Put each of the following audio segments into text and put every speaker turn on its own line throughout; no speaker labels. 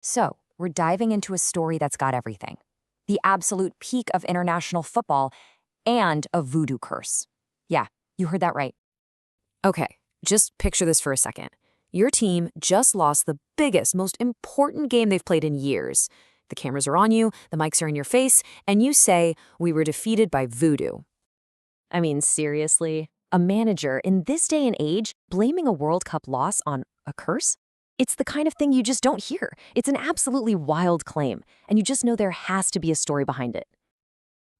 So, we're diving into a story that's got everything: the absolute peak of international football and a voodoo curse. Yeah, you heard that right. Okay, just picture this for a second. Your team just lost the biggest, most important game they've played in years. The cameras are on you, the mics are in your face, and you say, "We were defeated by voodoo." I mean, seriously? A manager in this day and age blaming a World Cup loss on a curse? It's the kind of thing you just don't hear. It's an absolutely wild claim, and you just know there has to be a story behind it.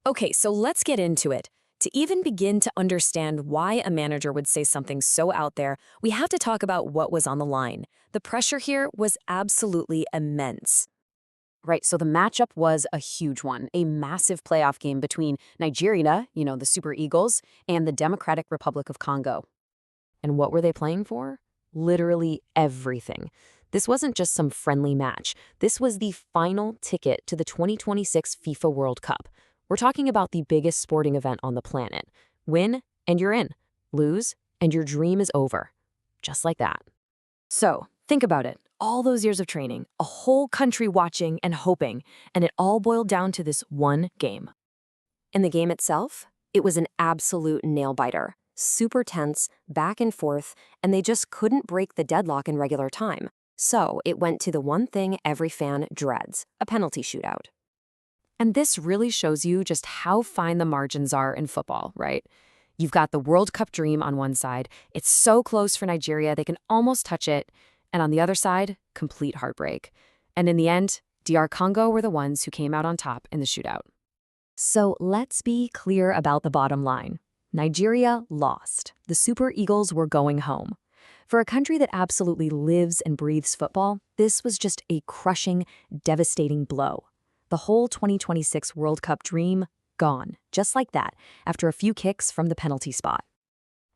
Okay, so let's get into it. To even begin to understand why a manager would say something so out there, we have to talk about what was on the line. The pressure here was absolutely immense. Right, so the matchup was a huge one, a massive playoff game between Nigeria, the Super Eagles, and the Democratic Republic of Congo. And what were they playing for? Literally everything. This wasn't just some friendly match. This was the final ticket to the 2026 FIFA World Cup. We're talking about the biggest sporting event on the planet. Win, and you're in. Lose, and your dream is over. Just like that. So, think about it. All those years of training, a whole country watching and hoping, and it all boiled down to this one game. In the game itself, it was an absolute nail-biter. Super tense, back and forth, and they just couldn't break the deadlock in regular time. So, it went to the one thing every fan dreads: a penalty shootout. And this really shows you just how fine the margins are in football, right? You've got the World Cup dream on one side. It's so close for Nigeria, they can almost touch it. And on the other side, complete heartbreak. And in the end, DR Congo were the ones who came out on top in the shootout. So let's be clear about the bottom line. Nigeria lost. The Super Eagles were going home. For a country that absolutely lives and breathes football, this was just a crushing, devastating blow. The whole 2026 World Cup dream, gone, just like that, after a few kicks from the penalty spot.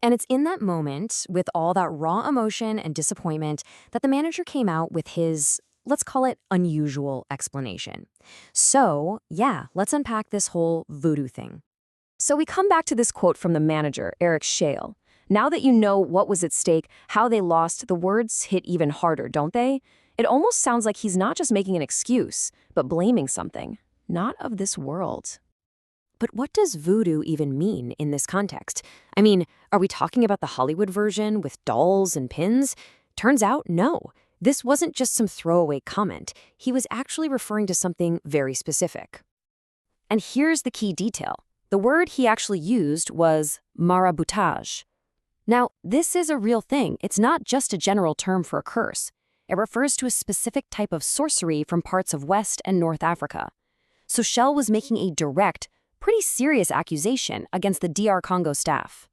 And it's in that moment, with all that raw emotion and disappointment, that the manager came out with his, let's call it, unusual explanation. So, yeah, let's unpack this whole voodoo thing. So we come back to this quote from the manager, Éric Chelle. Now that you know what was at stake, how they lost, the words hit even harder, don't they? It almost sounds like he's not just making an excuse, but blaming something, not of this world. But what does voodoo even mean in this context? I mean, are we talking about the Hollywood version with dolls and pins? Turns out, no. This wasn't just some throwaway comment. He was actually referring to something very specific. And here's the key detail. The word he actually used was maraboutage. Now, this is a real thing. It's not just a general term for a curse. It refers to a specific type of sorcery from parts of West and North Africa. So Chelle was making a direct, pretty serious accusation against the DR Congo staff.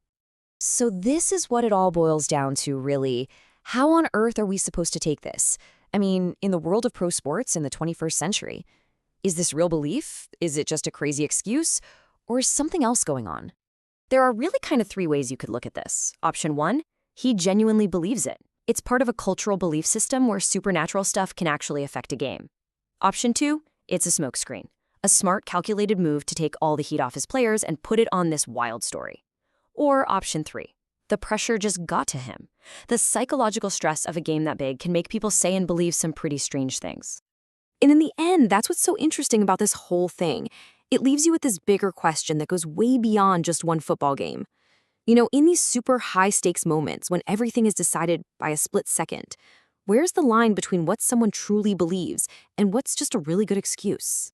So this is what it all boils down to, really. How on earth are we supposed to take this? I mean, in the world of pro sports in the 21st century, is this real belief? Is it just a crazy excuse? Or is something else going on? There are really kind of three ways you could look at this. Option one, he genuinely believes it. It's part of a cultural belief system where supernatural stuff can actually affect a game. Option two, it's a smokescreen. A smart, calculated move to take all the heat off his players and put it on this wild story. Or option three, the pressure just got to him. The psychological stress of a game that big can make people say and believe some pretty strange things. And in the end, that's what's so interesting about this whole thing. It leaves you with this bigger question that goes way beyond just one football game. In these super high-stakes moments when everything is decided by a split second, where's the line between what someone truly believes and what's just a really good excuse?